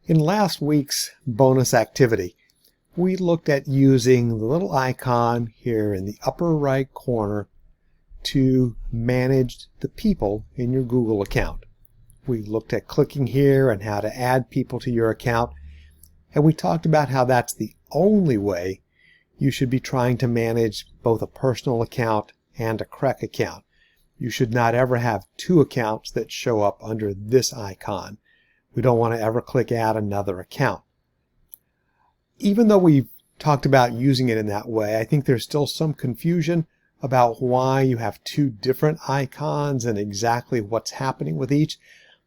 In last week's bonus activity, we looked at using the little icon here in the upper right corner to manage the people in your Google account. We looked at clicking here and how to add people to your account, and we talked about how that's the only way you should be trying to manage both a personal account and a CREC account. You should not ever have two accounts that show up under this icon. We don't want to ever click add another account. Even though we've talked about using it in that way, I think there's still some confusion about why you have two different icons and exactly what's happening with each.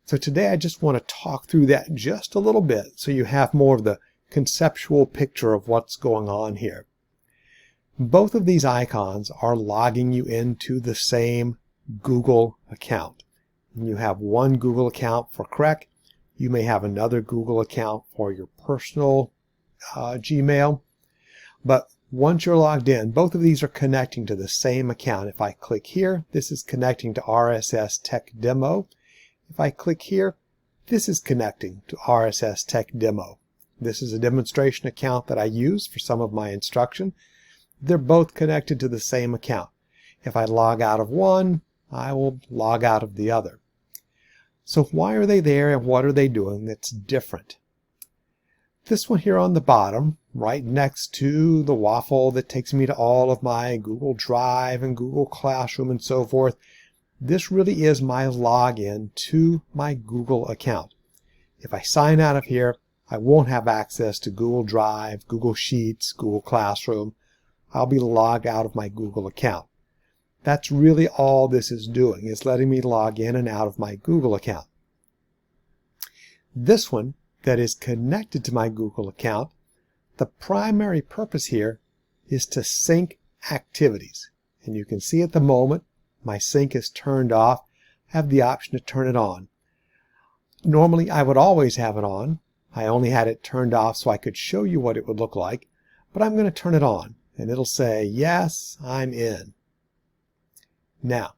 So today I just want to talk through that just a little bit so you have more of the conceptual picture of what's going on here. Both of these icons are logging you into the same Google account. You have one Google account for CREC. You may have another Google account for your personal Gmail. But once you're logged in, both of these are connecting to the same account. If I click here, this is connecting to RSS Tech Demo. If I click here, this is connecting to RSS Tech Demo. This is a demonstration account that I use for some of my instruction. They're both connected to the same account. If I log out of one, I will log out of the other. So why are they there and what are they doing that's different? This one here on the bottom, right next to the waffle that takes me to all of my Google Drive and Google Classroom and so forth, this really is my login to my Google account. If I sign out of here, I won't have access to Google Drive, Google Sheets, Google Classroom. I'll be logged out of my Google account. That's really all this is doing, is letting me log in and out of my Google account. This one that is connected to my Google account, the primary purpose here is to sync activities. And you can see at the moment my sync is turned off. I have the option to turn it on. Normally I would always have it on. I only had it turned off so I could show you what it would look like. But I'm going to turn it on and it'll say, yes, I'm in. Now,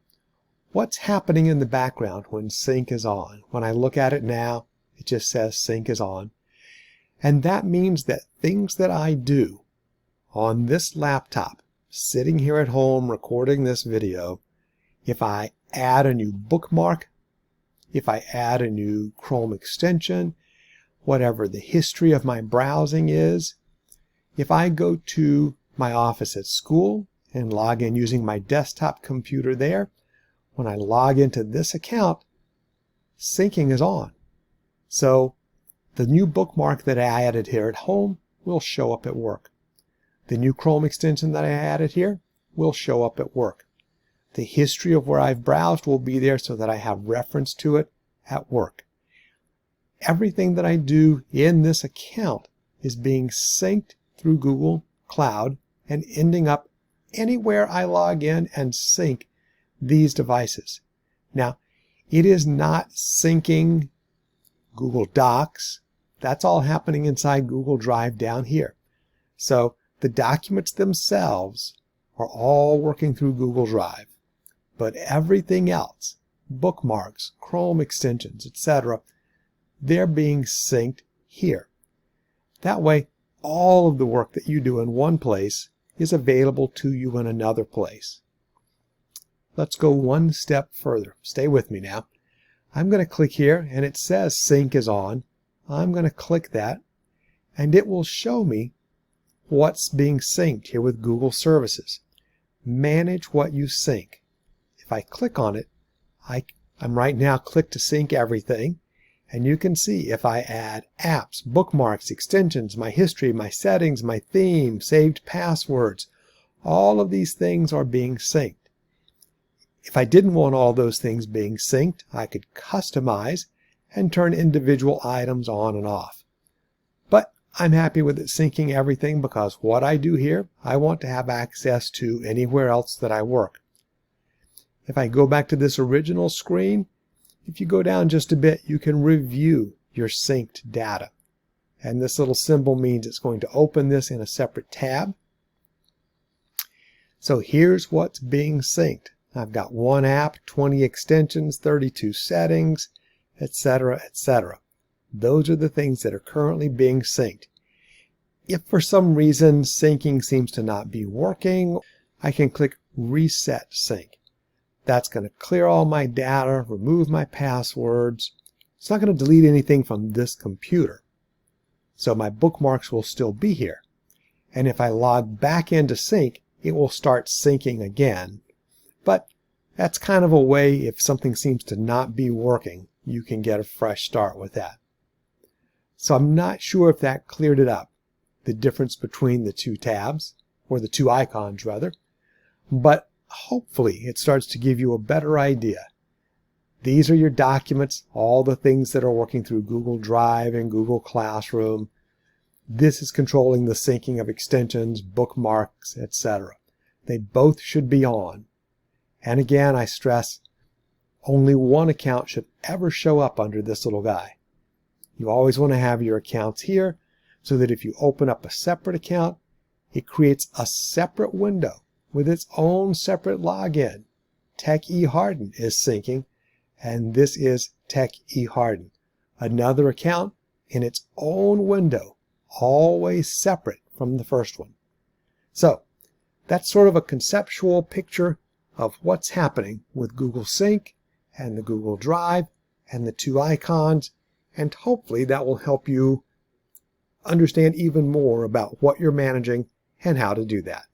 what's happening in the background when sync is on? When I look at it now, it just says sync is on. And that means that things that I do on this laptop, sitting here at home recording this video, if I add a new bookmark, if I add a new Chrome extension, whatever the history of my browsing is, if I go to my office at school and log in using my desktop computer there, when I log into this account, syncing is on. So the new bookmark that I added here at home will show up at work. The new Chrome extension that I added here will show up at work. The history of where I've browsed will be there so that I have reference to it at work. Everything that I do in this account is being synced through Google Cloud and ending up anywhere I log in and sync these devices. Now, it is not syncing Google Docs. That's all happening inside Google Drive down here. So the documents themselves are all working through Google Drive. But everything else, bookmarks, Chrome extensions, etc., they're being synced here. That way, all of the work that you do in one place is available to you in another place. Let's go one step further. Stay with me now. I'm going to click here and it says sync is on. I'm going to click that and it will show me what's being synced here with Google Services. Manage what you sync. If I click on it, I'm right now clicked to sync everything. And you can see if I add apps, bookmarks, extensions, my history, my settings, my theme, saved passwords, all of these things are being synced. If I didn't want all those things being synced, I could customize and turn individual items on and off. But I'm happy with it syncing everything because what I do here, I want to have access to anywhere else that I work. If I go back to this original screen, if you go down just a bit, you can review your synced data. And this little symbol means it's going to open this in a separate tab. So here's what's being synced. I've got one app, 20 extensions, 32 settings, etc., etc. Those are the things that are currently being synced. If for some reason syncing seems to not be working, I can click Reset Sync. That's going to clear all my data, remove my passwords. It's not going to delete anything from this computer. So my bookmarks will still be here. And if I log back into sync, it will start syncing again. But that's kind of a way, if something seems to not be working, you can get a fresh start with that. So I'm not sure if that cleared it up, the difference between the two tabs, or the two icons rather, but hopefully it starts to give you a better idea. These are your documents, all the things that are working through Google Drive and Google Classroom. This is controlling the syncing of extensions, bookmarks, etc. They both should be on. And again, I stress, only one account should ever show up under this little guy. You always want to have your accounts here so that if you open up a separate account, it creates a separate window with its own separate login. Tech eHarden is syncing, and this is Tech eHarden. Another account in its own window, always separate from the first one. So that's sort of a conceptual picture of what's happening with Google Sync and the Google Drive and the two icons, and hopefully that will help you understand even more about what you're managing and how to do that.